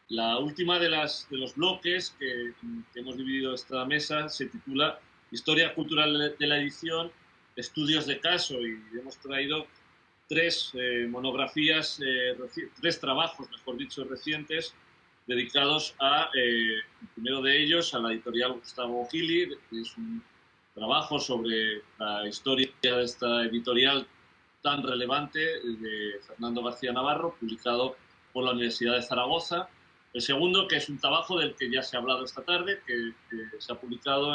La última de los bloques que hemos dividido esta mesa se titula Historia cultural de la edición, estudios de caso, y hemos traído tres monografías, tres trabajos, mejor dicho, recientes, dedicados a, el primero de ellos, a la editorial Gustavo Gili, que es un trabajo sobre la historia de esta editorial tan relevante de Fernando García Navarro, publicado por la Universidad de Zaragoza. El segundo, que es un trabajo del que ya se ha hablado esta tarde, que se ha publicado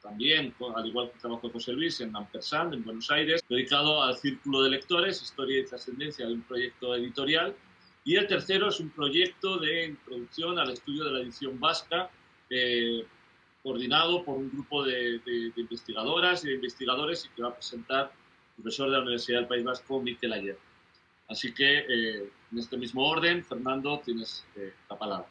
también, al igual que el trabajo de José Luis, en Ampersand, en Buenos Aires, dedicado al Círculo de Lectores, Historia y Trascendencia de un proyecto editorial. Y el tercero es un proyecto de introducción al estudio de la edición vasca, coordinado por un grupo de investigadoras y de investigadores, y que va a presentar el profesor de la Universidad del País Vasco, Mikel Ayer. Así que, en este mismo orden, Fernando, tienes la palabra.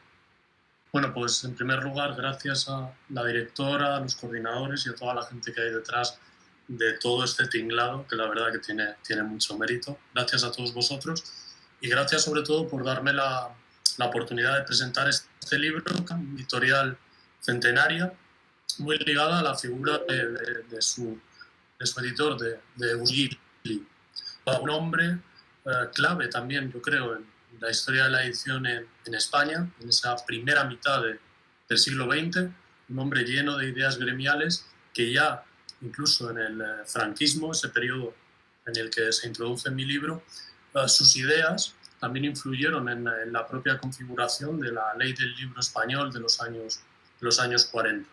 Bueno, pues en primer lugar, gracias a la directora, a los coordinadores y a toda la gente que hay detrás de todo este tinglado, que la verdad que tiene mucho mérito. Gracias a todos vosotros y gracias sobre todo por darme la oportunidad de presentar este libro, editorial centenaria, muy ligada a la figura de su editor, de Eugili. Un hombre clave también, yo creo, en la historia de la edición en España, en esa primera mitad del siglo XX, un hombre lleno de ideas gremiales que ya, incluso en el franquismo, ese periodo en el que se introduce en mi libro, sus ideas también influyeron en la propia configuración de la ley del libro español de los años 40.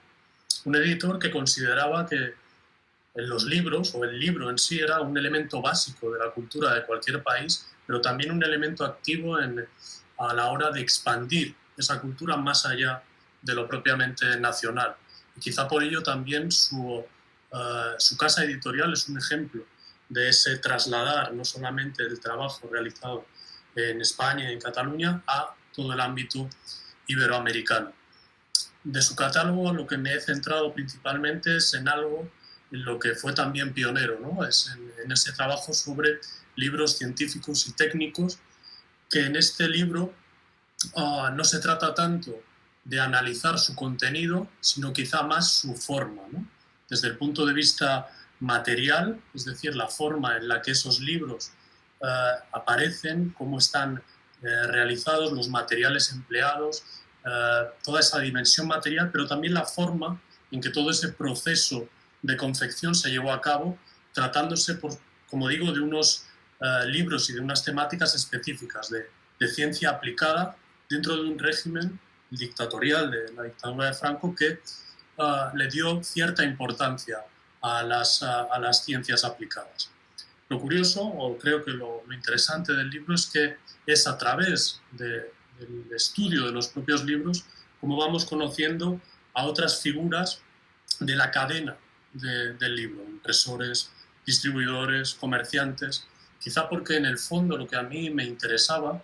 Un editor que consideraba que los libros, o el libro en sí, era un elemento básico de la cultura de cualquier país, pero también un elemento activo a la hora de expandir esa cultura más allá de lo propiamente nacional. Y quizá por ello también su casa editorial es un ejemplo de ese trasladar no solamente el trabajo realizado en España y en Cataluña a todo el ámbito iberoamericano. De su catálogo lo que me he centrado principalmente es en algo en lo que fue también pionero, ¿no? Es en ese trabajo sobre libros científicos y técnicos, que en este libro no se trata tanto de analizar su contenido, sino quizá más su forma, ¿no? Desde el punto de vista material, es decir, la forma en la que esos libros aparecen, cómo están realizados, los materiales empleados, toda esa dimensión material, pero también la forma en que todo ese proceso de confección se llevó a cabo, tratándose, como digo, de unos libros y de unas temáticas específicas de ciencia aplicada dentro de un régimen dictatorial de la dictadura de Franco que le dio cierta importancia a las ciencias aplicadas. Lo curioso, o creo que lo interesante del libro, es que es a través del estudio de los propios libros como vamos conociendo a otras figuras de la cadena del libro, impresores, distribuidores, comerciantes, quizá porque en el fondo lo que a mí me interesaba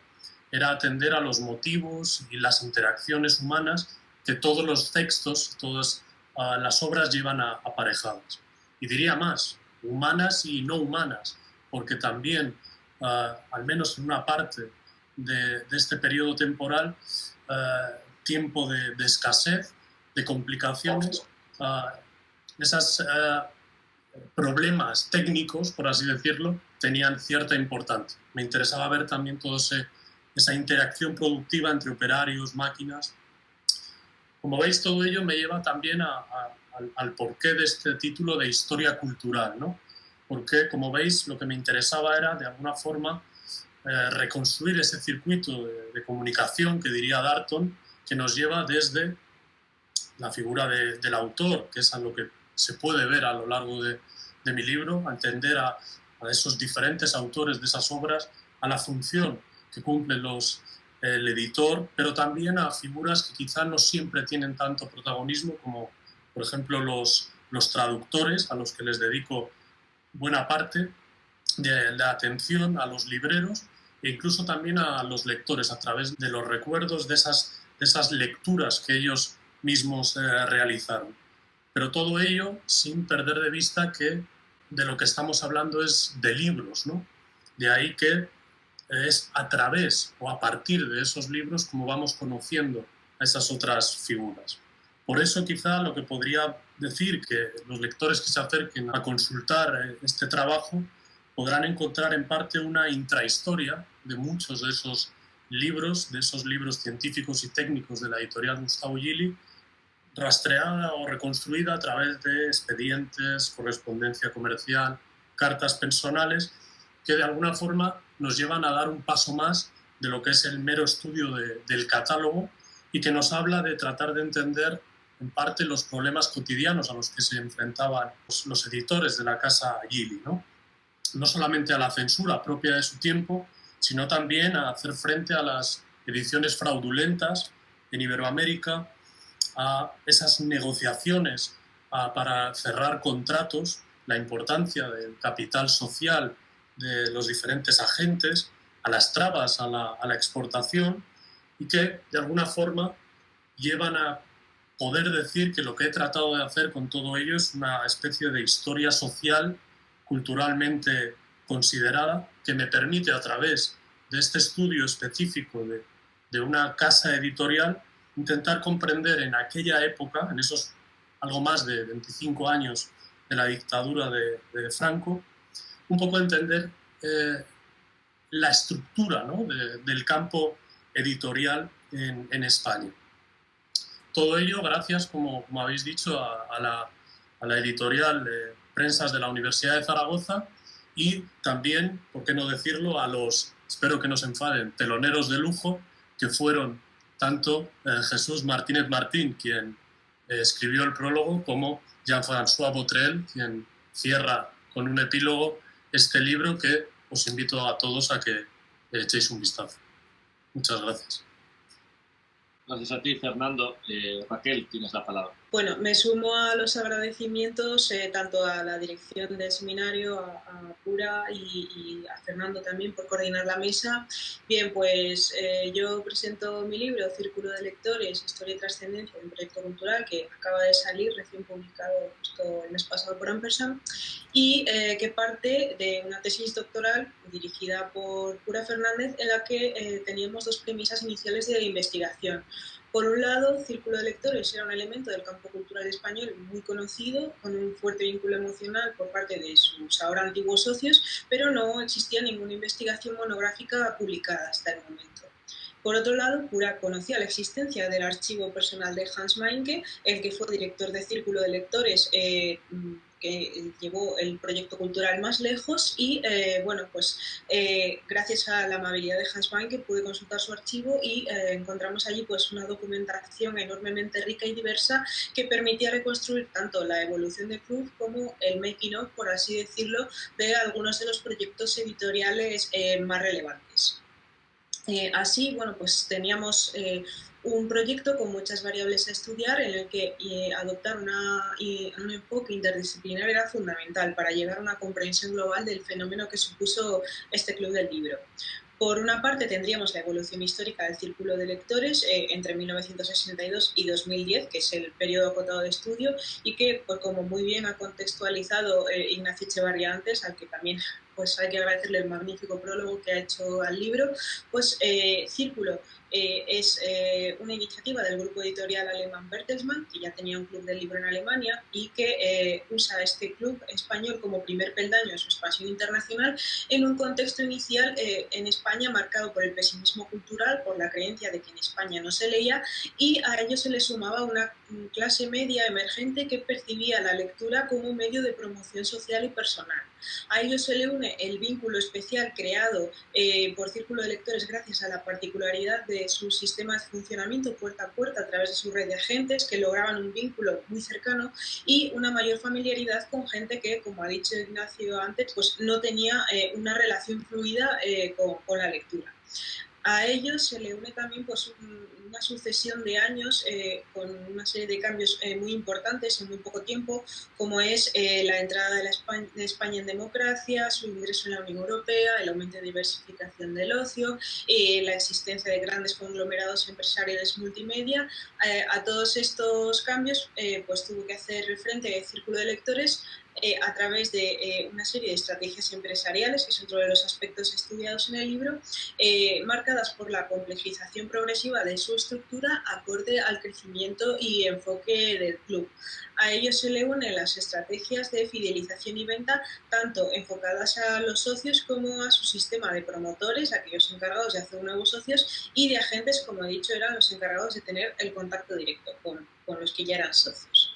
era atender a los motivos y las interacciones humanas que todos los textos, todas las obras llevan aparejadas. Y diría más, humanas y no humanas, porque también, al menos en una parte de este periodo temporal, tiempo de escasez, de complicaciones, esos problemas técnicos, por así decirlo, tenían cierta importancia. Me interesaba ver también toda esa interacción productiva entre operarios, máquinas. Como veis, todo ello me lleva también al porqué de este título de historia cultural, ¿no? Porque, como veis, lo que me interesaba era, de alguna forma, reconstruir ese circuito de comunicación, que diría Darton, que nos lleva desde la figura del autor, que es a lo que se puede ver a lo largo de mi libro, a entender a esos diferentes autores de esas obras, a la función que cumple el editor, pero también a figuras que quizá no siempre tienen tanto protagonismo como, por ejemplo, los traductores, a los que les dedico buena parte de la atención, a los libreros e incluso también a los lectores, a través de los recuerdos de esas lecturas que ellos mismos realizaron. Pero todo ello sin perder de vista que de lo que estamos hablando es de libros, ¿no? De ahí que es a través o a partir de esos libros como vamos conociendo a esas otras figuras. Por eso quizá lo que podría decir que los lectores que se acerquen a consultar este trabajo podrán encontrar en parte una intrahistoria de muchos de esos libros científicos y técnicos de la editorial Gustavo Gili, rastreada o reconstruida a través de expedientes, correspondencia comercial, cartas personales, que de alguna forma nos llevan a dar un paso más de lo que es el mero estudio del catálogo y que nos habla de tratar de entender en parte los problemas cotidianos a los que se enfrentaban los editores de la casa Gili, ¿no? No solamente a la censura propia de su tiempo, sino también a hacer frente a las ediciones fraudulentas en Iberoamérica, a esas negociaciones para cerrar contratos, la importancia del capital social de los diferentes agentes, a las trabas a la exportación, y que de alguna forma llevan a poder decir que lo que he tratado de hacer con todo ello es una especie de historia social culturalmente considerada que me permite, a través de este estudio específico de una casa editorial, intentar comprender en aquella época, en esos algo más de 25 años de la dictadura de Franco, un poco entender la estructura, ¿no?, del campo editorial en España. Todo ello gracias, como habéis dicho, a la editorial Prensas de la Universidad de Zaragoza y también, por qué no decirlo, a los, espero que no se enfaden, teloneros de lujo, que fueron tanto Jesús Martínez Martín, quien escribió el prólogo, como Jean-François Botrel, quien cierra con un epílogo este libro que os invito a todos a que echéis un vistazo. Muchas gracias. Gracias a ti, Fernando. Raquel, tienes la palabra. Bueno, me sumo a los agradecimientos tanto a la dirección del seminario, a Pura y a Fernando también por coordinar la mesa. Bien, pues yo presento mi libro Círculo de Lectores, Historia y Trascendencia, un proyecto cultural que acaba de salir, recién publicado justo el mes pasado por Ampersand, y que parte de una tesis doctoral dirigida por Pura Fernández, en la que teníamos dos premisas iniciales de investigación. Por un lado, Círculo de Lectores era un elemento del campo cultural español muy conocido, con un fuerte vínculo emocional por parte de sus ahora antiguos socios, pero no existía ninguna investigación monográfica publicada hasta el momento. Por otro lado, Pura conocía la existencia del archivo personal de Hans Meinke, el que fue director de Círculo de Lectores, que llevó el proyecto cultural más lejos y, bueno, pues gracias a la amabilidad de Hans Meinke pude consultar su archivo y encontramos allí pues una documentación enormemente rica y diversa que permitía reconstruir tanto la evolución del club como el making of, por así decirlo, de algunos de los proyectos editoriales más relevantes. Así, bueno, pues teníamos un proyecto con muchas variables a estudiar en el que adoptar un enfoque interdisciplinar era fundamental para llegar a una comprensión global del fenómeno que supuso este club del libro. Por una parte tendríamos la evolución histórica del Círculo de Lectores entre 1962 y 2010, que es el periodo acotado de estudio y que, pues, como muy bien ha contextualizado Ignacio Echevarría antes, al que también pues hay que agradecerle el magnífico prólogo que ha hecho al libro, pues Círculo es una iniciativa del grupo editorial alemán Bertelsmann, que ya tenía un club del libro en Alemania y que usa este club español como primer peldaño de su expansión internacional en un contexto inicial en España marcado por el pesimismo cultural, por la creencia de que en España no se leía, y a ello se le sumaba una clase media emergente que percibía la lectura como un medio de promoción social y personal. A ello se le une el vínculo especial creado por Círculo de Lectores gracias a la particularidad de su sistema de funcionamiento puerta a puerta a través de su red de agentes que lograban un vínculo muy cercano y una mayor familiaridad con gente que, como ha dicho Ignacio antes, pues no tenía una relación fluida con la lectura. A ello se le une también pues, una sucesión de años con una serie de cambios muy importantes en muy poco tiempo, como es la entrada de España en democracia, su ingreso en la Unión Europea, el aumento de diversificación del ocio, la existencia de grandes conglomerados empresariales multimedia. A todos estos cambios pues tuvo que hacer frente el Círculo de Lectores a través de una serie de estrategias empresariales, que es otro de los aspectos estudiados en el libro, marcadas por la complejización progresiva de su estructura acorde al crecimiento y enfoque del club. A ello se le unen las estrategias de fidelización y venta, tanto enfocadas a los socios como a su sistema de promotores, aquellos encargados de hacer nuevos socios, y de agentes, como he dicho, eran los encargados de tener el contacto directo con los que ya eran socios.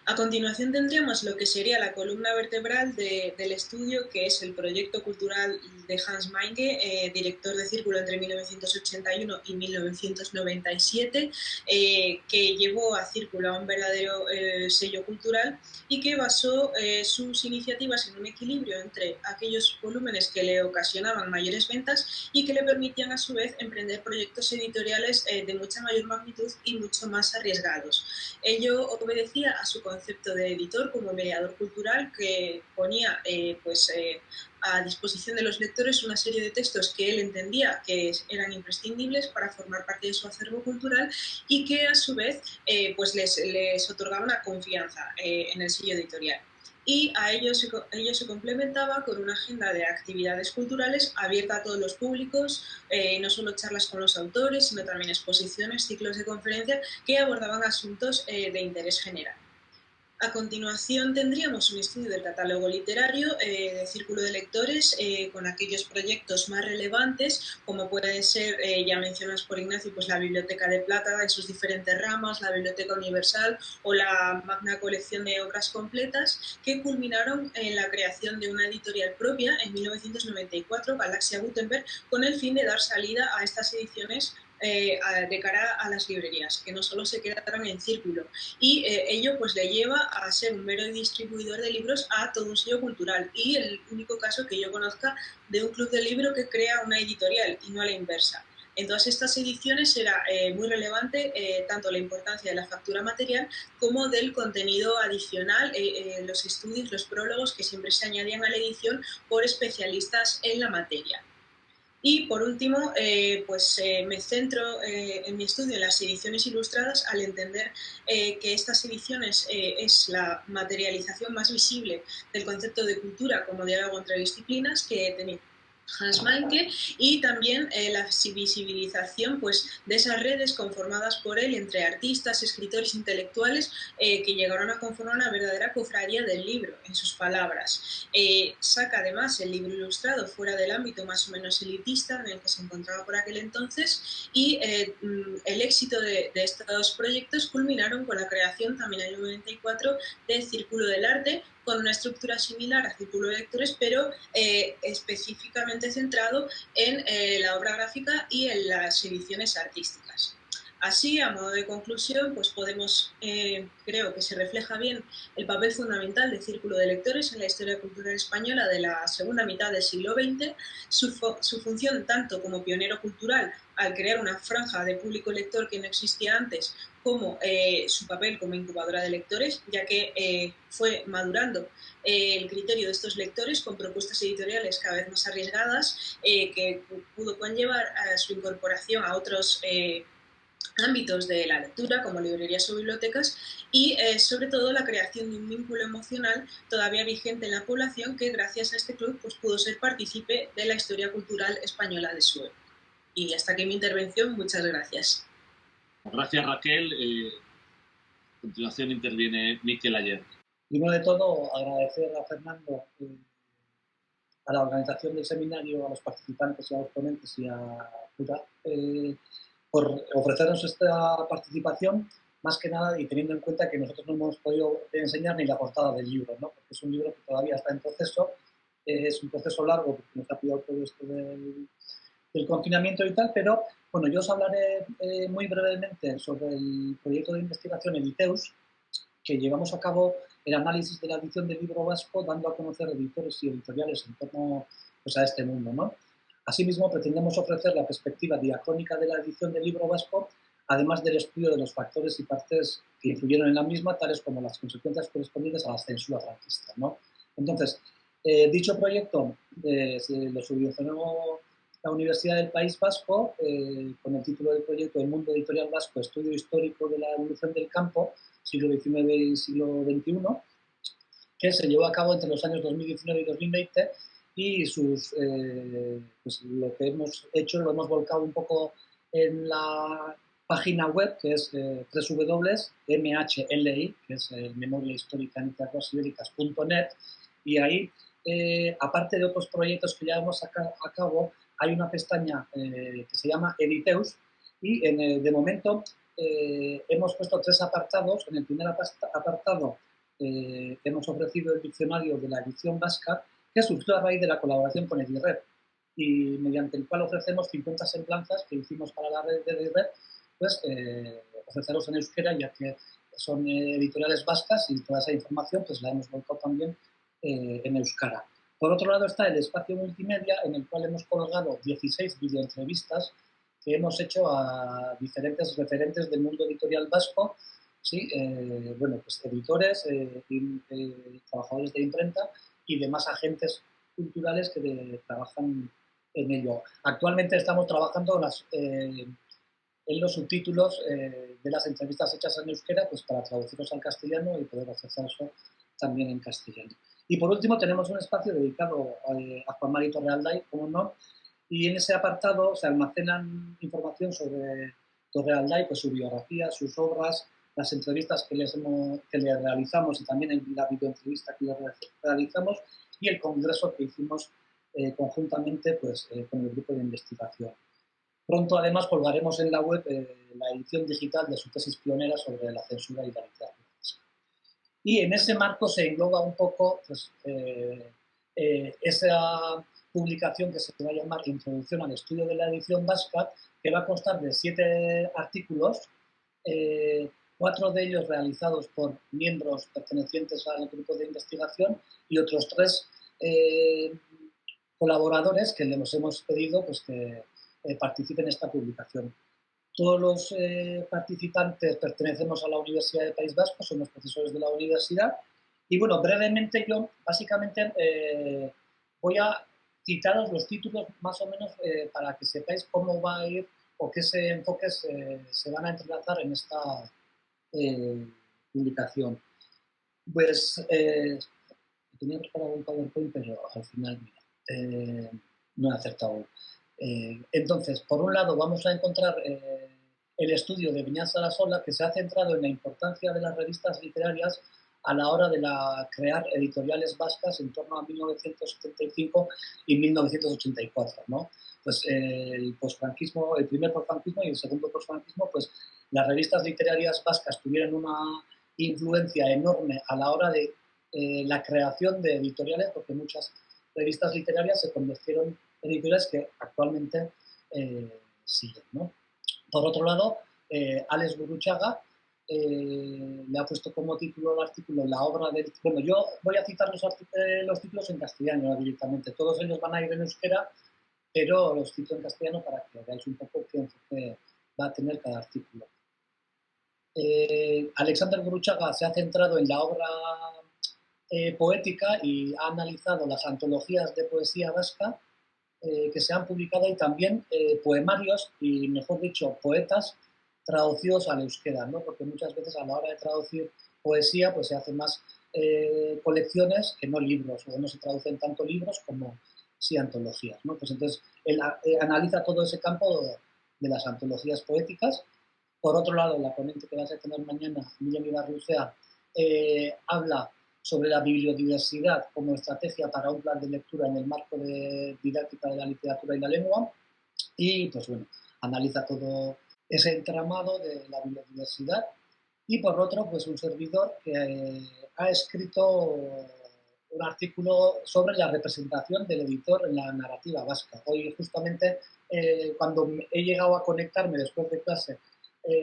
A continuación tendríamos lo que sería la columna vertebral del estudio, que es el proyecto cultural de Hans Meinke, director de Círculo entre 1981 y 1997, que llevó a Círculo a un verdadero sello cultural y que basó sus iniciativas en un equilibrio entre aquellos volúmenes que le ocasionaban mayores ventas y que le permitían a su vez emprender proyectos editoriales de mucha mayor magnitud y mucho más arriesgados. Ello obedecía a su concepto de editor como mediador cultural, que ponía a disposición de los lectores una serie de textos que él entendía que eran imprescindibles para formar parte de su acervo cultural y que a su vez les otorgaba una confianza en el sello editorial. Y a ello se complementaba con una agenda de actividades culturales abierta a todos los públicos, no solo charlas con los autores, sino también exposiciones, ciclos de conferencia que abordaban asuntos de interés general. A continuación tendríamos un estudio del catálogo literario de Círculo de Lectores con aquellos proyectos más relevantes, como pueden ser, ya mencionados por Ignacio, pues la Biblioteca de Plata en sus diferentes ramas, la Biblioteca Universal o la magna colección de obras completas, que culminaron en la creación de una editorial propia en 1994, Galaxia Gutenberg, con el fin de dar salida a estas ediciones de cara a las librerías, que no solo se quedaran en Círculo, y ello pues le lleva a ser un mero distribuidor de libros a todo un sello cultural, y el único caso que yo conozca de un club de libro que crea una editorial y no a la inversa. En todas estas ediciones era muy relevante tanto la importancia de la factura material como del contenido adicional, los estudios, los prólogos que siempre se añadían a la edición por especialistas en la materia. Y por último, me centro en mi estudio en las ediciones ilustradas al entender que estas ediciones es la materialización más visible del concepto de cultura como diálogo entre disciplinas que tenía Hans Meinke, y también la visibilización de esas redes conformadas por él entre artistas, escritores, intelectuales que llegaron a conformar una verdadera cofradía del libro, en sus palabras. Saca además el libro ilustrado fuera del ámbito más o menos elitista en el que se encontraba por aquel entonces, y el éxito de estos proyectos culminaron con la creación también en el 94 del Círculo del Arte, con una estructura similar a Círculo de Lectores, pero específicamente centrado en la obra gráfica y en las ediciones artísticas. Así, a modo de conclusión, pues podemos, creo que se refleja bien el papel fundamental del Círculo de Lectores en la historia cultural española de la segunda mitad del siglo XX, su función tanto como pionero cultural al crear una franja de público lector que no existía antes, como su papel como incubadora de lectores, ya que fue madurando el criterio de estos lectores con propuestas editoriales cada vez más arriesgadas que pudo conllevar a su incorporación a otros ámbitos de la lectura, como librerías o bibliotecas, y sobre todo la creación de un vínculo emocional todavía vigente en la población que gracias a este club pues, pudo ser partícipe de la historia cultural española de su época. Y hasta aquí mi intervención, muchas gracias. Gracias, Raquel. A continuación interviene Miquel Ayer. Primero de todo, agradecer a Fernando, a la organización del seminario, a los participantes y a los ponentes y a Pura, por ofrecernos esta participación, más que nada, y teniendo en cuenta que nosotros no hemos podido enseñar ni la portada del libro, ¿no? Porque es un libro que todavía está en proceso, es un proceso largo porque nos ha pillado todo esto del confinamiento y tal, pero bueno, yo os hablaré muy brevemente sobre el proyecto de investigación Editeus, que llevamos a cabo el análisis de la edición del libro vasco, dando a conocer editores y editoriales en torno pues, a este mundo, ¿no? Asimismo, pretendemos ofrecer la perspectiva diacrónica de la edición del libro vasco, además del estudio de los factores y partes que influyeron en la misma, tales como las consecuencias correspondientes a la censura franquista, ¿no? Entonces, dicho proyecto lo subvencionó la Universidad del País Vasco, con el título del proyecto El Mundo Editorial Vasco, Estudio Histórico de la Evolución del Campo, siglo XIX y siglo XXI, que se llevó a cabo entre los años 2019 y 2020 y pues lo que hemos hecho lo hemos volcado un poco en la página web, que es www.mhli, que es Memoria Histórica en Tierras Ibéricas.net, y ahí, aparte de otros proyectos que ya hemos sacado a cabo, hay una pestaña que se llama Editeus, y de momento hemos puesto 3 apartados. En el primer apartado hemos ofrecido el diccionario de la edición vasca, que surgió a raíz de la colaboración con Edired, y mediante el cual ofrecemos 50 semblanzas que hicimos para la red de Edired, pues ofrecerlos en euskera, ya que son editoriales vascas y toda esa información pues la hemos volcado también en euskara. Por otro lado está el espacio multimedia, en el cual hemos colgado 16 videoentrevistas que hemos hecho a diferentes referentes del mundo editorial vasco, ¿sí? Bueno, pues editores, trabajadores de imprenta y demás agentes culturales que trabajan en ello. Actualmente estamos trabajando en los subtítulos de las entrevistas hechas en euskera, pues para traducirlos al castellano y poder ofrecerlo también en castellano. Y por último tenemos un espacio dedicado a Juan Mari Torrealday, como no, y en ese apartado se almacenan información sobre Torrealday, pues su biografía, sus obras, las entrevistas que le realizamos y también la videoentrevista que le realizamos y el congreso que hicimos conjuntamente pues, con el grupo de investigación. Pronto, además, colgaremos en la web la edición digital de su tesis pionera sobre la censura y la literatura. Y en ese marco se engloba un poco pues, esa publicación que se va a llamar Introducción al estudio de la edición vasca, que va a constar de 7 artículos, 4 de ellos realizados por miembros pertenecientes al grupo de investigación y otros 3 colaboradores que les hemos pedido pues, que participen en esta publicación. Todos los participantes pertenecemos a la Universidad del País Vasco, somos profesores de la universidad. Y bueno, brevemente yo básicamente voy a citaros los títulos más o menos para que sepáis cómo va a ir o qué enfoques se van a entrelazar en esta publicación. Pues tenía preparado un PowerPoint, pero al final no he acertado. Entonces, por un lado, vamos a encontrar el estudio de Beñat Sarasola, que se ha centrado en la importancia de las revistas literarias a la hora de crear editoriales vascas en torno a 1975 y 1984, ¿no? Pues el posfranquismo, el primer posfranquismo y el segundo posfranquismo, pues las revistas literarias vascas tuvieron una influencia enorme a la hora de la creación de editoriales, porque muchas revistas literarias se convirtieron en editoriales que actualmente siguen, ¿no? Por otro lado, Alex Gurruchaga le ha puesto como título al artículo la obra de... Bueno, yo voy a citar los títulos en castellano directamente. Todos ellos van a ir en euskera, pero los cito en castellano para que veáis un poco qué enfoque va a tener cada artículo. Alexander Gurruchaga se ha centrado en la obra poética y ha analizado las antologías de poesía vasca que se han publicado y también poemarios y, mejor dicho, poetas traducidos al euskera, ¿no? Porque muchas veces a la hora de traducir poesía pues se hacen más colecciones que no libros, o no se traducen tanto libros como sí antologías, ¿no? Pues entonces él analiza todo ese campo de las antologías poéticas. Por otro lado, la ponente que vas a tener mañana, Miriam Ibarrucea, habla sobre la bibliodiversidad como estrategia para un plan de lectura en el marco de didáctica de la literatura y la lengua, y pues bueno, analiza todo ese entramado de la bibliodiversidad. Y por otro, pues un servidor que ha escrito un artículo sobre la representación del editor en la narrativa vasca. Hoy justamente cuando he llegado a conectarme después de clase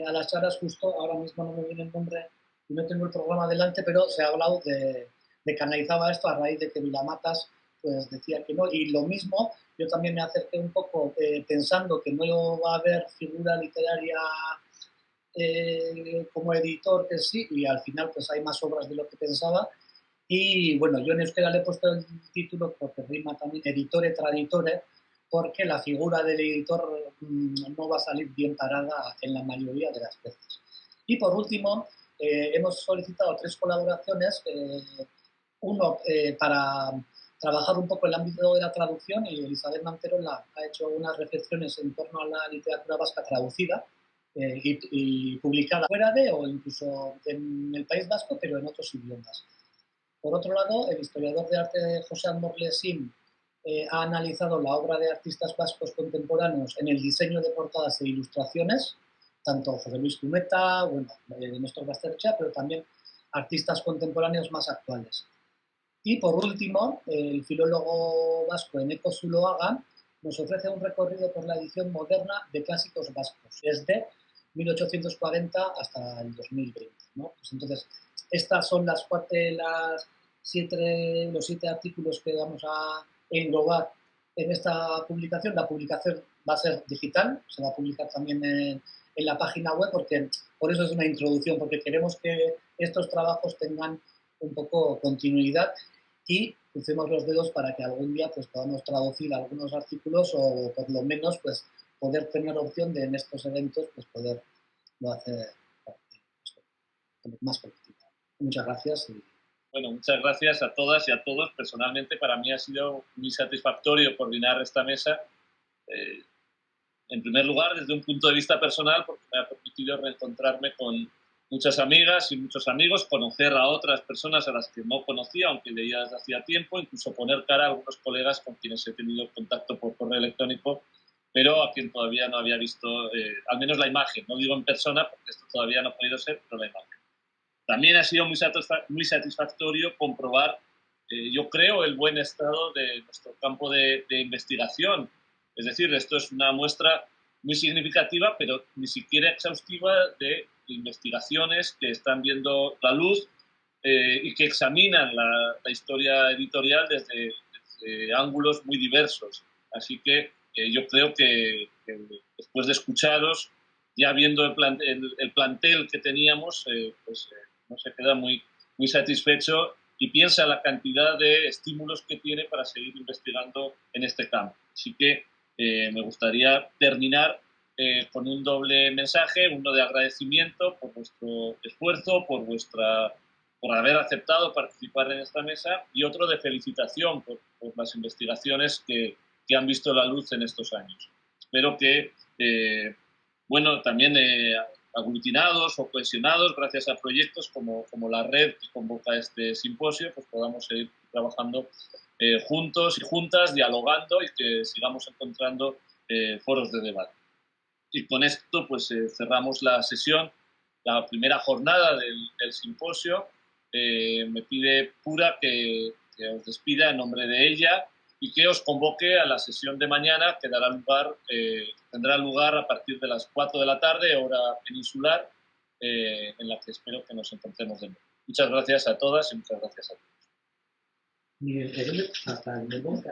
a las charlas, justo ahora mismo no me viene el nombre y no tengo el programa delante, pero se ha hablado de que analizaba esto a raíz de que Vilamatas pues decía que no, y lo mismo, yo también me acerqué un poco pensando que no va a haber figura literaria como editor que sí, y al final pues hay más obras de lo que pensaba. Y bueno, yo en euskera le he puesto el título porque rima también editore traditore, porque la figura del editor no va a salir bien parada en la mayoría de las veces. Y por último, hemos solicitado 3 colaboraciones Uno, para trabajar un poco el ámbito de la traducción, y Elizabeth Manterola ha hecho unas reflexiones en torno a la literatura vasca traducida y publicada fuera de o incluso en el País Vasco, pero en otros idiomas. Por otro lado, el historiador de arte José Amorlesin ha analizado la obra de artistas vascos contemporáneos en el diseño de portadas e ilustraciones, tanto José Luis Zumeta, bueno, Néstor Basterretxea, pero también artistas contemporáneos más actuales. Y por último, el filólogo vasco Eneko Zuloaga nos ofrece un recorrido por la edición moderna de clásicos vascos, desde 1840 hasta el 2020, ¿no? Pues entonces, estas son los 7 artículos que vamos a englobar en esta publicación. La publicación va a ser digital, se va a publicar también en la página web, porque por eso es una introducción, porque queremos que estos trabajos tengan un poco continuidad y crucemos los dedos para que algún día pues, podamos traducir algunos artículos o por lo menos pues, poder tener opción de en estos eventos pues, poderlo hacer más colectivo. Muchas gracias. Bueno, muchas gracias a todas y a todos. Personalmente, para mí ha sido muy satisfactorio coordinar esta mesa. En primer lugar, desde un punto de vista personal, porque me ha permitido reencontrarme con muchas amigas y muchos amigos, conocer a otras personas a las que no conocía, aunque leía desde hacía tiempo, incluso poner cara a algunos colegas con quienes he tenido contacto por correo electrónico, pero a quien todavía no había visto, al menos la imagen. No digo en persona, porque esto todavía no ha podido ser, pero la imagen. También ha sido muy satisfactorio comprobar, yo creo, el buen estado de nuestro campo de investigación. Es decir, esto es una muestra muy significativa, pero ni siquiera exhaustiva, de investigaciones que están viendo la luz y que examinan la historia editorial desde ángulos muy diversos. Así que yo creo que después de escucharos, ya viendo el plantel que teníamos, no se queda muy satisfecho y piensa la cantidad de estímulos que tiene para seguir investigando en este campo. Así que me gustaría terminar con un doble mensaje, uno de agradecimiento por vuestro esfuerzo, por haber aceptado participar en esta mesa, y otro de felicitación por las investigaciones que han visto la luz en estos años. Espero que, también aglutinados o cohesionados gracias a proyectos como la red que convoca este simposio, pues podamos seguir trabajando juntos y juntas, dialogando, y que sigamos encontrando foros de debate. Y con esto pues cerramos la sesión, la primera jornada del simposio. Me pide Pura que os despida en nombre de ella y que os convoque a la sesión de mañana, que tendrá lugar a partir de las 4 de la tarde, hora peninsular, en la que espero que nos encontremos de nuevo. Muchas gracias a todas y muchas gracias a todos. Nire, hasta el momento,